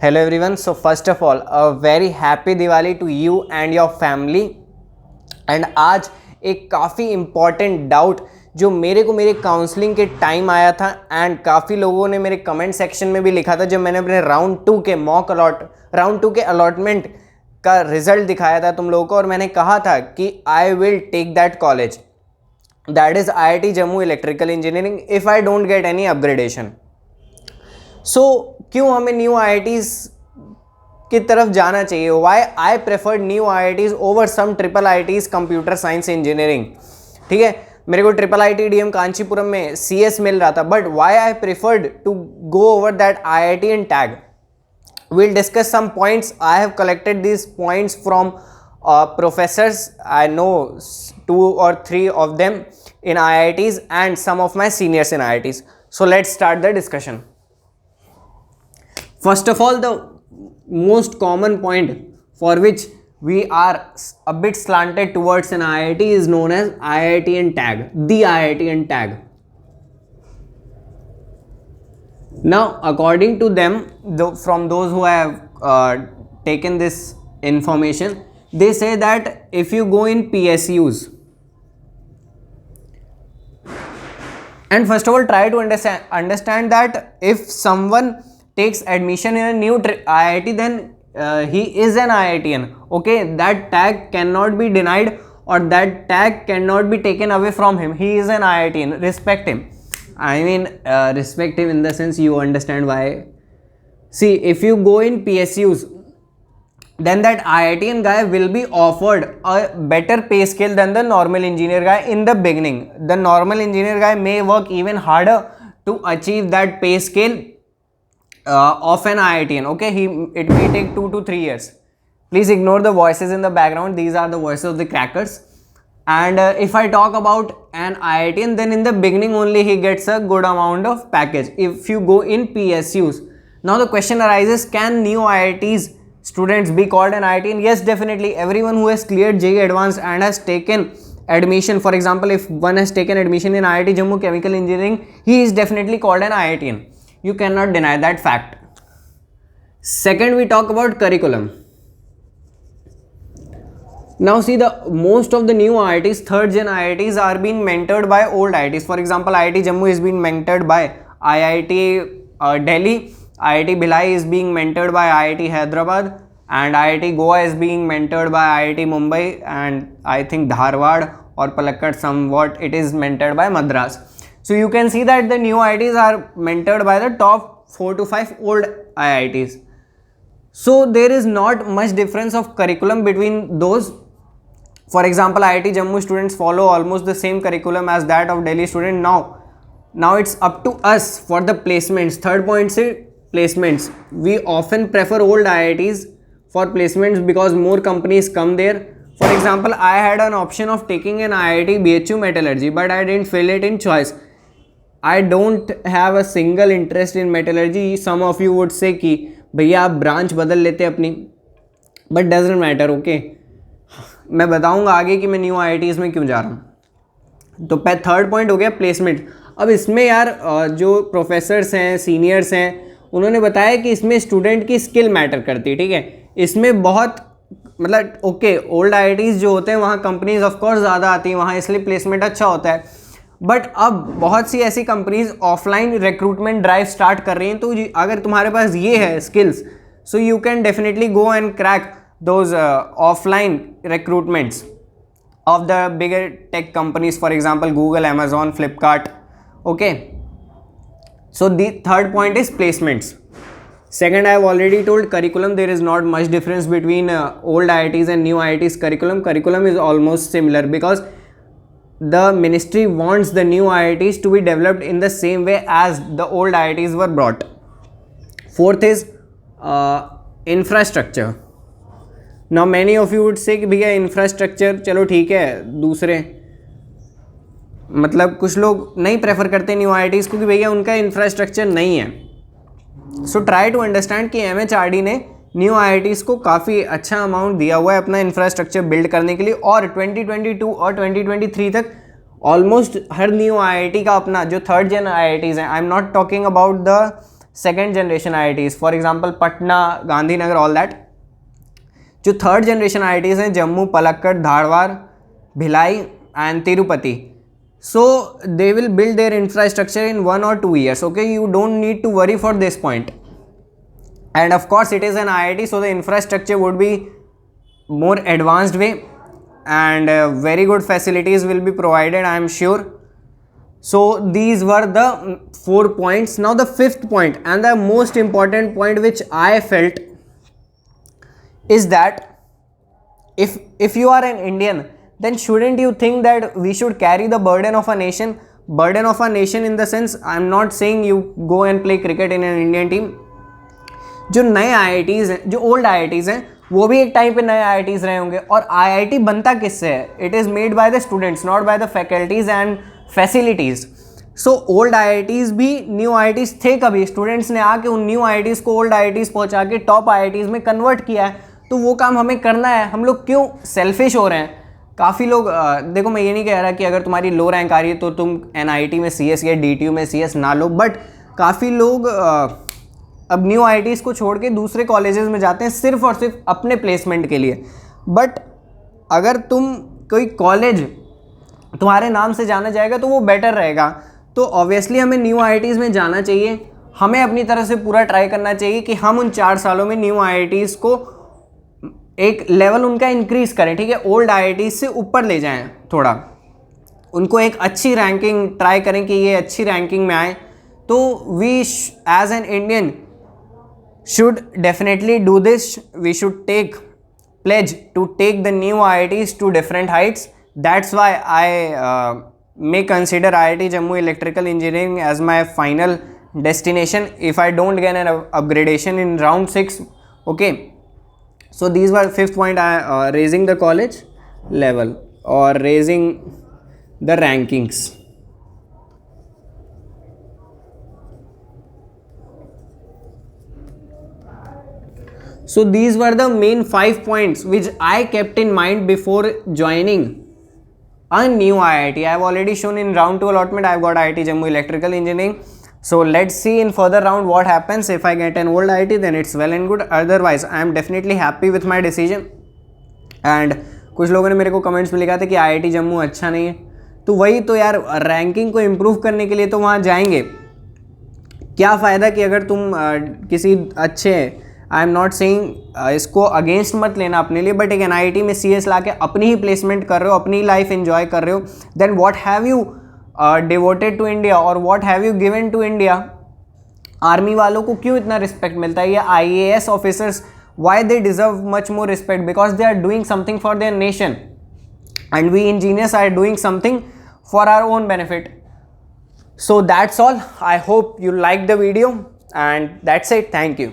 Hello everyone. So first of all, a very happy Diwali to you and your family. And आज एक काफ़ी important doubt जो मेरे को मेरे काउंसलिंग के टाइम आया था एंड काफ़ी लोगों ने मेरे कमेंट सेक्शन में भी लिखा था जब मैंने अपने राउंड टू के अलॉटमेंट का रिजल्ट दिखाया था तुम लोगों को, और मैंने कहा था कि I will take that college, that is IIT Jammu electrical engineering if I don't get any upgradation. So क्यों हमें न्यू IITs की तरफ जाना चाहिए? Why I preferred new IITs over some triple IITs computer science engineering. ठीक है, मेरे को ट्रिपल IIT DM कांचीपुरम में CS मिल रहा था, but why I preferred to go over that IIT in tag. We'll discuss some points. I have collected these points from professors. I know 2 or 3 of them in IITs and some of my seniors in IITs. So let's start the discussion. First of all, the most common point for which we are a bit slanted towards an IIT is known as IIT in tag, the IIT in tag. Now, according to them, from those who have taken this information, they say that if you go in PSUs, and first of all try to understand that if someone takes admission in a new IIT, then he is an IITian. Okay, that tag cannot be denied or that tag cannot be taken away from him. He is an IITian. Respect him. I mean, respect him in the sense you understand why. See, if you go in PSUs, then that IITian guy will be offered a better pay scale than the normal engineer guy in the beginning. The normal engineer guy may work even harder to achieve that pay scale of an IITian. Okay, it may take 2 to 3 years. Please ignore the voices in the background. These are the voices of the crackers. And if I talk about an IITian, then in the beginning only he gets a good amount of package if you go in PSUs. Now the question arises, can new IITs students be called an IITian? Yes, definitely. Everyone who has cleared JEE Advanced and has taken admission, for example, if one has taken admission in IIT Jammu Chemical Engineering, he is definitely called an IITian. You cannot deny that fact. Second, we talk about curriculum. Now see, the most of the new IITs, third gen IITs are being mentored by old IITs. For example, IIT Jammu is being mentored by IIT Delhi, IIT Bhilai is being mentored by IIT Hyderabad, and IIT Goa is being mentored by IIT Mumbai, and I think Dharwad or Palakkad somewhat it is mentored by Madras. So you can see that the new IITs are mentored by the top 4 to 5 old IITs. So there is not much difference of curriculum between those. For example, IIT Jammu students follow almost the same curriculum as that of Delhi student. Now it's up to us for the placements. Third point is placements. We often prefer old IITs for placements because more companies come there. For example, I had an option of taking an IIT BHU Metallurgy, but I didn't fill it in choice. I don't have a single interest in metallurgy. Some of you would say कि भैया आप branch बदल लेते अपनी, but doesn't matter. Okay, मैं बताऊंगा आगे कि मैं न्यू IITs में क्यों जा रहा हूँ. तो थर्ड पॉइंट हो गया प्लेसमेंट. अब इसमें यार जो प्रोफेसर्स हैं, सीनियर्स हैं, उन्होंने बताया कि इसमें स्टूडेंट की स्किल मैटर करती है. ठीक है, इसमें बहुत मतलब ओके, ओल्ड IITs जो होते हैं वहाँ कंपनीज ऑफकोर्स ज़्यादा आती हैं वहाँ, इसलिए प्लेसमेंट अच्छा होता है. बट अब बहुत सी ऐसी companies offline recruitment drive start कर रही हैं. तो अगर तुम्हारे पास ये है skills, so you can definitely go and crack those offline recruitments of the bigger tech companies, for example Google, Amazon, Flipkart. Okay, so the third point is placements. Second, I have already told curriculum. There is not much difference between old IITs and new IITs curriculum. Curriculum is almost similar because the ministry wants the new IITs to be developed in the same way as the old IITs were brought. Fourth is infrastructure. Now many of you would say कि भैया infrastructure चलो ठीक है, दूसरे मतलब कुछ लोग नहीं प्रेफर करते न्यू IITs क्योंकि भैया उनका इंफ्रास्ट्रक्चर नहीं है. सो ट्राई टू अंडरस्टैंड कि MHRD ने न्यू IITs को काफ़ी अच्छा अमाउंट दिया हुआ है अपना इंफ्रास्ट्रक्चर बिल्ड करने के लिए, और 2022 और 2023 तक ऑलमोस्ट हर न्यू IIT का अपना जो थर्ड जन IITs हैं, I am not talking about the second generation IITs, for example Patna, Gandhinagar, all that. जो थर्ड जनरेशन IITs हैं, Jammu, Palakkad, Dharwad, Bhilai and Tirupati. So they will build their infrastructure in 1 or 2 years. Okay, you don't need to worry for this point. And of course it is an IIT, so the infrastructure would be more advanced way, and very good facilities will be provided, I am sure. So these were the 4 points. Now the fifth point and the most important point which I felt is that if you are an Indian, then shouldn't you think that we should carry the burden of a nation? Burden of a nation in the sense, I am not saying you go and play cricket in an Indian team. जो नए IITs हैं, जो old IITs हैं, वो भी एक time पे नए IITs रहे होंगे. और IIT बनता किससे है? It is made by the students, not by the faculties and facilities. So old IITs भी न्यू IITs थे. कभी स्टूडेंट्स ने आके उन न्यू IITs को ओल्ड IITs पहुंचा के टॉप IITs में कन्वर्ट किया है. तो वो काम हमें करना है. हम लोग क्यों सेल्फिश हो रहे हैं? काफ़ी लोग, देखो मैं ये नहीं कह रहा कि अगर तुम्हारी लो रैंक आ रही है तो तुम NIT में CS या DTU में CS ना लो, बट काफ़ी लोग अब न्यू IITs को छोड़ के दूसरे कॉलेजेस में जाते हैं सिर्फ और सिर्फ अपने प्लेसमेंट के लिए. बट अगर तुम कोई कॉलेज तुम्हारे नाम से जाना जाएगा तो वो बेटर रहेगा. तो ऑब्वियसली हमें न्यू IITs में जाना चाहिए. हमें अपनी तरफ से पूरा ट्राई करना चाहिए कि हम उन 4 सालों में न्यू IITs को एक लेवल उनका इंक्रीज़ करें. ठीक है, ओल्ड IITs से ऊपर ले जाएं, थोड़ा उनको एक अच्छी रैंकिंग ट्राई करें कि ये अच्छी रैंकिंग में आए. तो we as an Indian should definitely do this. We should pledge to take the new IITs to different heights. That's why I may consider IIT Jammu Electrical Engineering as my final destination if I don't get an upgradation in round 6. Okay, so these were 5th point, raising the college level or raising the rankings. So these were the main 5 points which I kept in mind before joining a new IIT. I have already shown in round 2 allotment I have got IIT Jammu Electrical Engineering. So let's see in further round what happens. If I get an old IIT then it's well and good. Otherwise I am definitely happy with my decision. And कुछ लोगों ने मेरे को comments में लिखा था कि IIT Jammu अच्छा नहीं है. तो वही तो यार, रैंकिंग को इम्प्रूव करने के लिए तो वहाँ जाएंगे. क्या फ़ायदा कि अगर तुम किसी अच्छे, आई एम नॉट सेइंग इसको अगेंस्ट मत लेना अपने लिए, बट एक NIT में CS ला के अपनी ही प्लेसमेंट कर रहे हो, अपनी लाइफ एंजॉय कर रहे हो, then what have you devoted to India और what have you given to India. Army वालों को क्यों इतना रिस्पेक्ट मिलता है, या IAS officers, why they deserve much more respect? Because they are doing something for their nation and we engineers are doing something for our own benefit. So that's all. I hope you liked the video and that's it. Thank you.